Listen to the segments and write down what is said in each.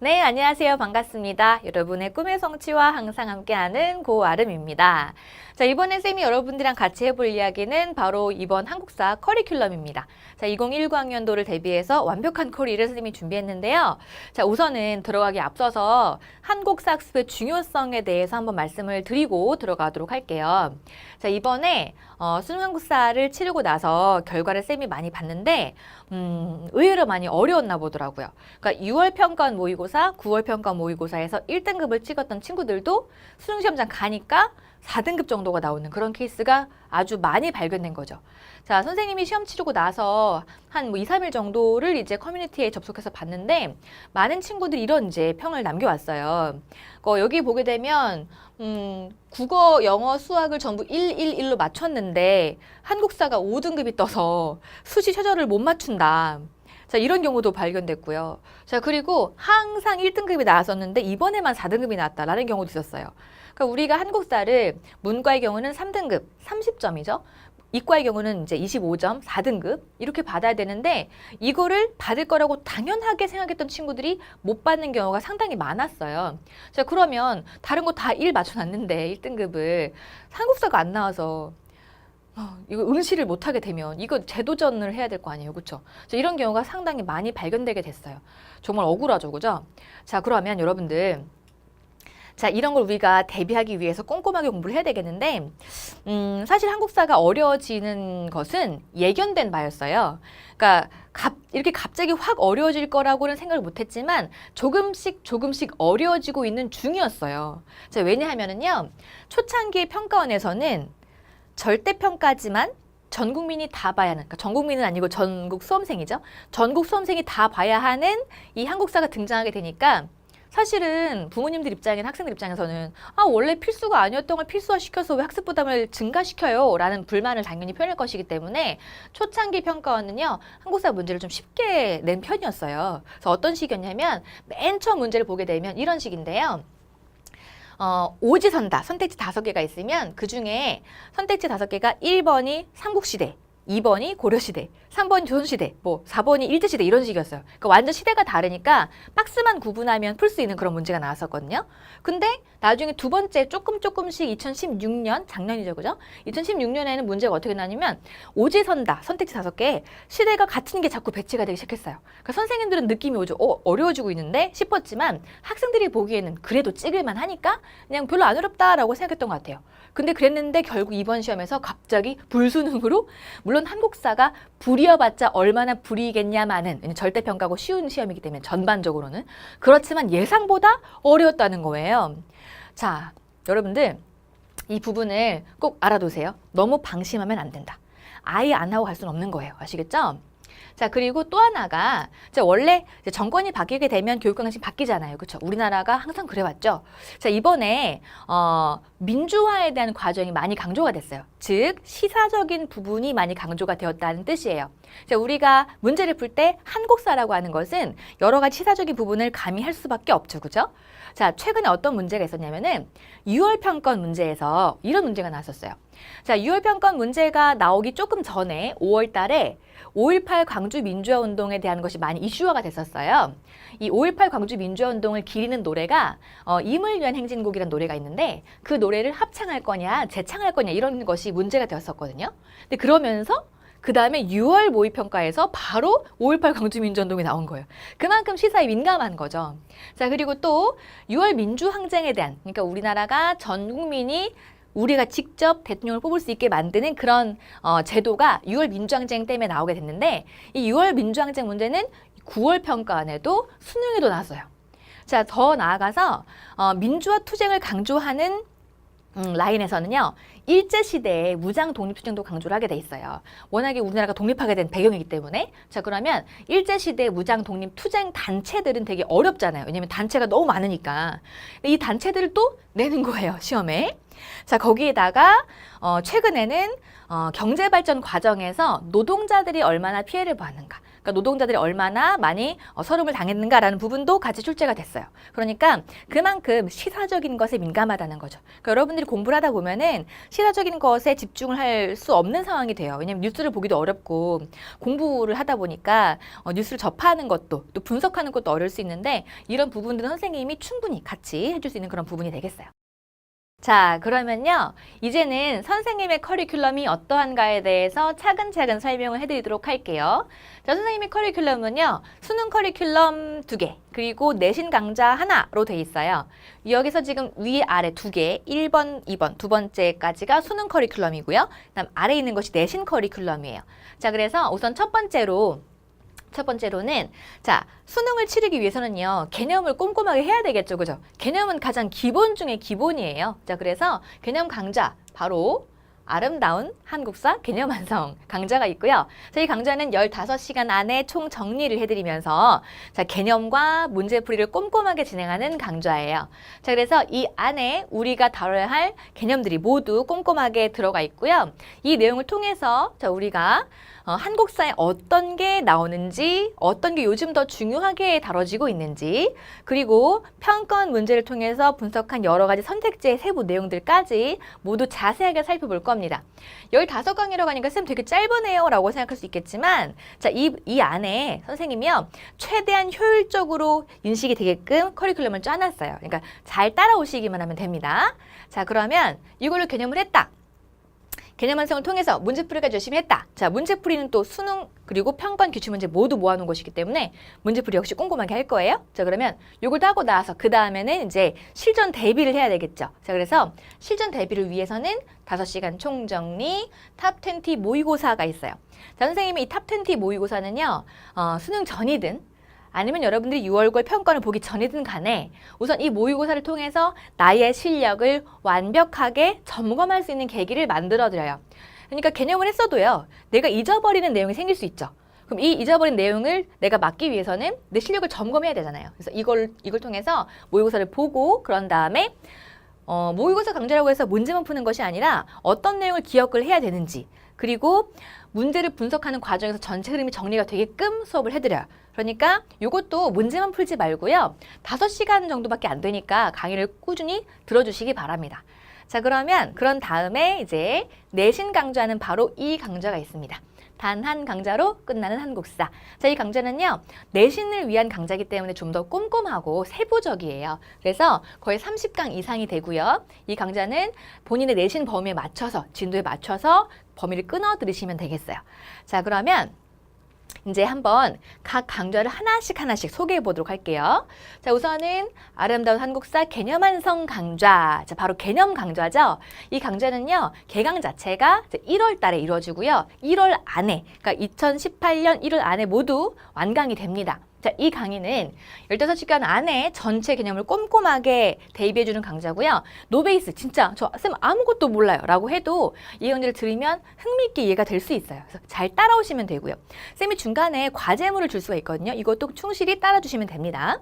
네, 안녕하세요. 반갑습니다. 여러분의 꿈의 성취와 항상 함께하는 고아름입니다. 자, 이번에 쌤이 여러분들이랑 같이 해볼 이야기는 바로 이번 한국사 커리큘럼입니다. 자, 2019 학년도를 대비해서 완벽한 커리를 선생님이 준비했는데요. 자, 우선은 들어가기 앞서서 한국사 학습의 중요성에 대해서 한번 말씀을 드리고 들어가도록 할게요. 자, 이번에 수능 한국사를 치르고 나서 결과를 쌤이 많이 봤는데 의외로 많이 어려웠나 보더라고요. 그러니까 6월 평가원 모의고사, 9월 평가원 모의고사에서 1등급을 찍었던 친구들도 수능 시험장 가니까 4등급 정도가 나오는 그런 케이스가 아주 많이 발견된 거죠. 자, 선생님이 시험 치르고 나서 한 2, 3일 정도를 이제 커뮤니티에 접속해서 봤는데 많은 친구들이 이런 이제 평을 남겨왔어요. 여기 보게 되면 국어, 영어, 수학을 전부 1, 1, 1로 맞췄는데 한국사가 5등급이 떠서 수시 최저를 못 맞춘다. 자, 이런 경우도 발견됐고요. 자, 그리고 항상 1등급이 나왔었는데 이번에만 4등급이 나왔다라는 경우도 있었어요. 그러니까 우리가 한국사를 문과의 경우는 3등급, 30점이죠. 이과의 경우는 이제 25점, 4등급 이렇게 받아야 되는데 이거를 받을 거라고 당연하게 생각했던 친구들이 못 받는 경우가 상당히 많았어요. 자, 그러면 다른 거 다 1 맞춰놨는데 1등급을 한국사가 안 나와서 이거 응시를 못하게 되면 이거 재도전을 해야 될 거 아니에요, 그렇죠? 이런 경우가 상당히 많이 발견되게 됐어요. 정말 억울하죠, 그죠? 자, 그러면 여러분들, 자, 이런 걸 우리가 대비하기 위해서 꼼꼼하게 공부를 해야 되겠는데, 사실 한국사가 어려워지는 것은 예견된 바였어요. 그러니까 이렇게 갑자기 확 어려워질 거라고는 생각을 못했지만 조금씩 어려워지고 있는 중이었어요. 자, 왜냐하면은요, 초창기 평가원에서는 절대평가지만 전 국민이 다 봐야 하는, 그러니까 전 국민은 아니고 전국 수험생이죠. 전국 수험생이 다 봐야 하는 이 한국사가 등장하게 되니까 사실은 부모님들 입장이나 학생들 입장에서는 원래 필수가 아니었던 걸 필수화시켜서 왜 학습 부담을 증가시켜요? 라는 불만을 당연히 표현할 것이기 때문에 초창기 평가원은요, 한국사 문제를 좀 쉽게 낸 편이었어요. 그래서 어떤 식이었냐면 맨 처음 문제를 보게 되면 이런 식인데요. 오지선다 선택지 5개가 있으면 그중에 선택지 5개가 1번이 삼국시대, 2번이 고려시대, 3번이 조선시대, 4번이 일제시대 이런 식이었어요. 그러니까 완전 시대가 다르니까 박스만 구분하면 풀 수 있는 그런 문제가 나왔었거든요. 근데 나중에 두 번째 조금씩 2016년, 작년이죠, 그죠? 2016년에는 문제가 어떻게 나냐면 오지선다 선택지 5개 시대가 같은 게 자꾸 배치가 되기 시작했어요. 그러니까 선생님들은 느낌이 오죠. 어려워지고 있는데 싶었지만 학생들이 보기에는 그래도 찍을만 하니까 그냥 별로 안 어렵다라고 생각했던 것 같아요. 근데 그랬는데 결국 이번 시험에서 갑자기 불수능으로, 물론 한국사가 불이어봤자 얼마나 불이겠냐마는 절대평가고 쉬운 시험이기 때문에 전반적으로는 그렇지만 예상보다 어려웠다는 거예요. 자, 여러분들 이 부분을 꼭 알아두세요. 너무 방심하면 안 된다. 아예 안 하고 갈 수는 없는 거예요. 아시겠죠? 자, 그리고 또 하나가 원래 정권이 바뀌게 되면 교육방식이 바뀌잖아요. 그렇죠? 우리나라가 항상 그래왔죠. 자, 이번에 민주화에 대한 과정이 많이 강조가 됐어요. 즉, 시사적인 부분이 많이 강조가 되었다는 뜻이에요. 자, 우리가 문제를 풀 때 한국사라고 하는 것은 여러 가지 시사적인 부분을 가미할 수밖에 없죠. 그죠? 자, 최근에 어떤 문제가 있었냐면은 6월 평가원 문제에서 이런 문제가 나왔었어요. 자, 6월 평가원 문제가 나오기 조금 전에 5월 달에 5.18 광주 민주화 운동에 대한 것이 많이 이슈화가 됐었어요. 이 5.18 광주 민주화 운동을 기리는 노래가 임을 위한 행진곡이라는 노래가 있는데 그 노래를 합창할 거냐 재창할 거냐 이런 것이 문제가 되었었거든요. 근데 그러면서 그 다음에 6월 모의평가에서 바로 5.18 광주 민주화 운동이 나온 거예요. 그만큼 시사에 민감한 거죠. 자, 그리고 또 6월 민주항쟁에 대한, 그러니까 우리나라가 전 국민이 우리가 직접 대통령을 뽑을 수 있게 만드는 그런 제도가 6월 민주항쟁 때문에 나오게 됐는데 이 6월 민주항쟁 문제는 9월 평가원에도 수능에도 나왔어요. 자, 더 나아가서 민주화 투쟁을 강조하는 라인에서는요, 일제시대의 무장 독립투쟁도 강조를 하게 돼 있어요. 워낙에 우리나라가 독립하게 된 배경이기 때문에. 자, 그러면 일제시대 무장 독립투쟁 단체들은 되게 어렵잖아요. 왜냐면 단체가 너무 많으니까. 이 단체들을 또 내는 거예요, 시험에. 자, 거기에다가 최근에는 경제발전 과정에서 노동자들이 얼마나 피해를 받는가. 그러니까 노동자들이 얼마나 많이 서름을 당했는가라는 부분도 같이 출제가 됐어요. 그러니까 그만큼 시사적인 것에 민감하다는 거죠. 그러니까 여러분들이 공부를 하다 보면은 시사적인 것에 집중을 할 수 없는 상황이 돼요. 왜냐면 뉴스를 보기도 어렵고 공부를 하다 보니까 뉴스를 접하는 것도 또 분석하는 것도 어려울 수 있는데 이런 부분들은 선생님이 충분히 같이 해줄 수 있는 그런 부분이 되겠어요. 자, 그러면요. 이제는 선생님의 커리큘럼이 어떠한가에 대해서 차근차근 설명을 해드리도록 할게요. 자, 선생님의 커리큘럼은요. 수능 커리큘럼 2개, 그리고 내신 강좌 하나로 돼 있어요. 여기서 지금 위아래 2개, 1번, 2번, 두 번째까지가 수능 커리큘럼이고요. 그다음 아래에 있는 것이 내신 커리큘럼이에요. 자, 그래서 우선 첫 번째로는 자, 수능을 치르기 위해서는요. 개념을 꼼꼼하게 해야 되겠죠. 그죠? 개념은 가장 기본 중에 기본이에요. 자, 그래서 개념 강좌 바로 아름다운 한국사 개념 완성 강좌가 있고요. 자, 이 강좌는 15시간 안에 총 정리를 해드리면서 자, 개념과 문제풀이를 꼼꼼하게 진행하는 강좌예요. 자, 그래서 이 안에 우리가 다뤄야 할 개념들이 모두 꼼꼼하게 들어가 있고요. 이 내용을 통해서 자, 우리가 한국사에 어떤 게 나오는지, 어떤 게 요즘 더 중요하게 다뤄지고 있는지, 그리고 평가원 문제를 통해서 분석한 여러 가지 선택지의 세부 내용들까지 모두 자세하게 살펴볼 겁니다. 15강이라고 하니까 쌤 되게 짧으네요 라고 생각할 수 있겠지만 자, 이 안에 선생님이요. 최대한 효율적으로 인식이 되게끔 커리큘럼을 짜놨어요. 그러니까 잘 따라오시기만 하면 됩니다. 자, 그러면 이걸로 개념을 했다. 개념 완성을 통해서 문제풀이까지 열심히 했다. 자, 문제풀이는 또 수능 그리고 평가원 기출문제 모두 모아놓은 것이기 때문에 문제풀이 역시 꼼꼼하게 할 거예요. 자, 그러면 요걸 다 하고 나서 그 다음에는 이제 실전 대비를 해야 되겠죠. 자, 그래서 실전 대비를 위해서는 5시간 총정리 탑20 모의고사가 있어요. 자, 선생님이 이 탑20 모의고사는요. 수능 전이든 아니면 여러분들이 6월고의 평가를 보기 전이든 간에 우선 이 모의고사를 통해서 나의 실력을 완벽하게 점검할 수 있는 계기를 만들어드려요. 그러니까 개념을 했어도요. 내가 잊어버리는 내용이 생길 수 있죠. 그럼 이 잊어버린 내용을 내가 막기 위해서는 내 실력을 점검해야 되잖아요. 그래서 이걸 통해서 모의고사를 보고 그런 다음에 모의고사 강좌라고 해서 문제만 푸는 것이 아니라 어떤 내용을 기억을 해야 되는지 그리고 문제를 분석하는 과정에서 전체 흐름이 정리가 되게끔 수업을 해드려요. 그러니까 이것도 문제만 풀지 말고요. 5시간 정도밖에 안 되니까 강의를 꾸준히 들어주시기 바랍니다. 자, 그러면 그런 다음에 이제 내신 강좌는 바로 이 강좌가 있습니다. 단 한 강좌로 끝나는 한국사. 자, 이 강좌는요. 내신을 위한 강좌이기 때문에 좀 더 꼼꼼하고 세부적이에요. 그래서 거의 30강 이상이 되고요. 이 강좌는 본인의 내신 범위에 맞춰서 진도에 맞춰서 범위를 끊어 들으시면 되겠어요. 자, 그러면 이제 한번 각 강좌를 하나씩 소개해 보도록 할게요. 자, 우선은 아름다운 한국사 개념 완성 강좌. 자, 바로 개념 강좌죠. 이 강좌는요, 개강 자체가 1월 달에 이루어지고요. 1월 안에, 그러니까 2018년 1월 안에 모두 완강이 됩니다. 자, 이 강의는 15시간 안에 전체 개념을 꼼꼼하게 대입해주는 강좌고요. 노베이스, 진짜 저 쌤 아무것도 몰라요 라고 해도 이 강좌를 들으면 흥미있게 이해가 될 수 있어요. 그래서 잘 따라오시면 되고요. 쌤이 중간에 과제물을 줄 수가 있거든요. 이것도 충실히 따라주시면 됩니다.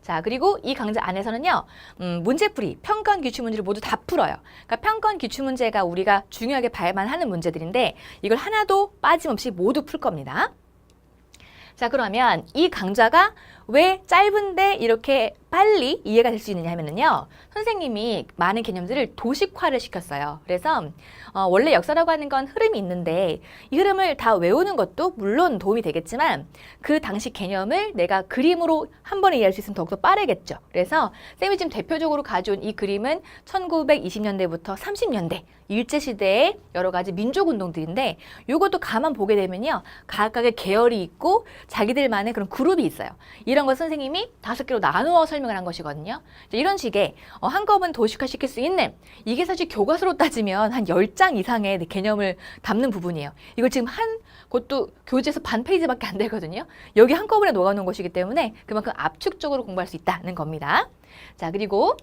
자, 그리고 이 강좌 안에서는요, 문제풀이, 평가원 기출문제를 모두 다 풀어요. 그러니까 평가원 기출문제가 우리가 중요하게 봐야만 하는 문제들인데 이걸 하나도 빠짐없이 모두 풀 겁니다. 자, 그러면 이 강좌가 왜 짧은데 이렇게 빨리 이해가 될 수 있느냐 하면은요. 선생님이 많은 개념들을 도식화를 시켰어요. 그래서 원래 역사라고 하는 건 흐름이 있는데 이 흐름을 다 외우는 것도 물론 도움이 되겠지만 그 당시 개념을 내가 그림으로 한 번에 이해할 수 있으면 더욱더 빠르겠죠. 그래서 쌤이 지금 대표적으로 가져온 이 그림은 1920년대부터 30년대 일제시대의 여러 가지 민족운동들인데 이것도 가만 보게 되면요. 각각의 계열이 있고 자기들만의 그런 그룹이 있어요. 이런 거 선생님이 5개로 나누어 설명을 한 것이거든요. 이런 식의 한꺼번에 도식화시킬 수 있는 이게 사실 교과서로 따지면 한 10장 이상의 개념을 담는 부분이에요. 이걸 지금 한 것도 교재에서 반 페이지밖에 안 되거든요. 여기 한꺼번에 녹아놓은 것이기 때문에 그만큼 압축적으로 공부할 수 있다는 겁니다. 자, 그리고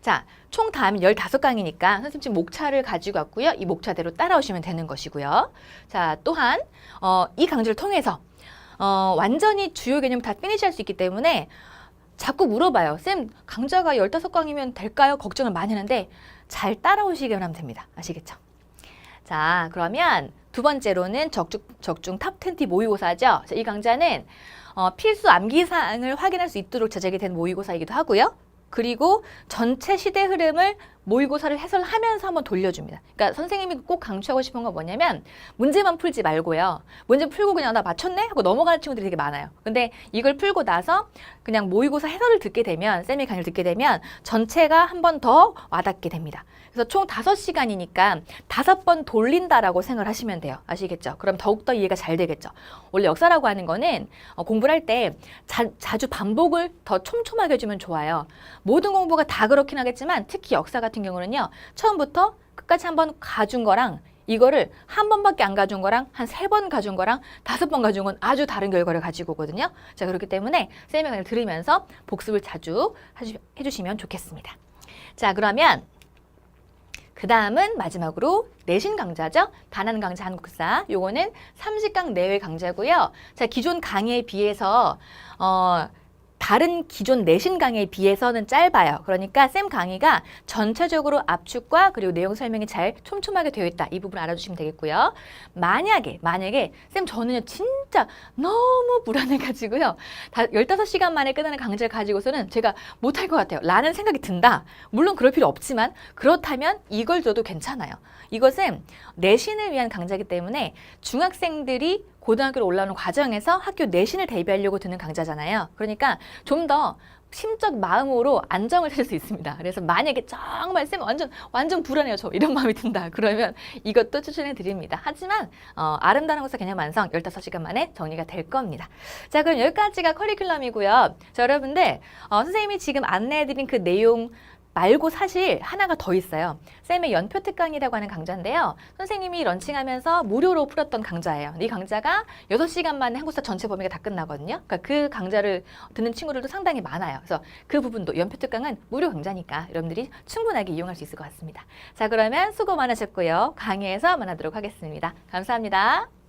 자, 총 다음이 15강이니까 선생님 지금 목차를 가지고 왔고요. 이 목차대로 따라오시면 되는 것이고요. 자, 또한 이 강좌를 통해서 완전히 주요 개념을 다 피니시할 수 있기 때문에 자꾸 물어봐요. 쌤, 강좌가 15강이면 될까요? 걱정을 많이 하는데 잘 따라오시기만 하면 됩니다. 아시겠죠? 자, 그러면 두 번째로는 적중 탑 20 모의고사죠. 자, 이 강좌는 필수 암기사항을 확인할 수 있도록 제작이 된 모의고사이기도 하고요. 그리고 전체 시대 흐름을 모의고사를 해설하면서 한번 돌려줍니다. 그러니까 선생님이 꼭 강조하고 싶은 건 뭐냐면 문제만 풀지 말고요. 문제 풀고 그냥 나 맞췄네? 하고 넘어가는 친구들이 되게 많아요. 근데 이걸 풀고 나서 그냥 모의고사 해설을 듣게 되면, 쌤의 강의를 듣게 되면 전체가 한 번 더 와닿게 됩니다. 그래서 총 5시간이니까 5번 돌린다라고 생각을 하시면 돼요. 아시겠죠? 그럼 더욱더 이해가 잘 되겠죠? 원래 역사라고 하는 거는 공부를 할 때 자주 반복을 더 촘촘하게 해주면 좋아요. 모든 공부가 다 그렇긴 하겠지만 특히 역사 같은 경우는요. 처음부터 끝까지 한번 가준 거랑 이거를 한 번밖에 안 가준 거랑 한 3번 가준 거랑 5번 가준 건 아주 다른 결과를 가지고 오거든요. 자, 그렇기 때문에 쌤의 강의를 들으면서 복습을 자주 해주시면 좋겠습니다. 자, 그러면 그 다음은 마지막으로 내신 강좌죠. 단한 강좌 한국사. 요거는 30강 내외 강좌고요. 자, 기존 강의에 비해서 다른 기존 내신 강의에 비해서는 짧아요. 그러니까 쌤 강의가 전체적으로 압축과 그리고 내용 설명이 잘 촘촘하게 되어 있다. 이 부분 알아주시면 되겠고요. 만약에 쌤 저는요 진짜 너무 불안해가지고요. 15시간 만에 끝나는 강좌를 가지고서는 제가 못할 것 같아요. 라는 생각이 든다. 물론 그럴 필요 없지만 그렇다면 이걸 줘도 괜찮아요. 이것은 내신을 위한 강좌이기 때문에 중학생들이 고등학교로 올라오는 과정에서 학교 내신을 대비하려고 듣는 강좌잖아요. 그러니까 좀 더 심적 마음으로 안정을 찾을 수 있습니다. 그래서 만약에 정말 쌤 완전 불안해요. 저 이런 마음이 든다. 그러면 이것도 추천해 드립니다. 하지만 아름다운 것사 개념 완성 15시간 만에 정리가 될 겁니다. 자, 그럼 여기까지가 커리큘럼이고요. 자, 여러분들 선생님이 지금 안내해 드린 그 내용 말고 사실 하나가 더 있어요. 쌤의 연표 특강이라고 하는 강좌인데요. 선생님이 런칭하면서 무료로 풀었던 강좌예요. 이 강좌가 6시간 만에 한국사 전체 범위가 다 끝나거든요. 그러니까 그 강좌를 듣는 친구들도 상당히 많아요. 그래서 그 부분도 연표 특강은 무료 강좌니까 여러분들이 충분하게 이용할 수 있을 것 같습니다. 자, 그러면 수고 많으셨고요. 강의에서 만나도록 하겠습니다. 감사합니다.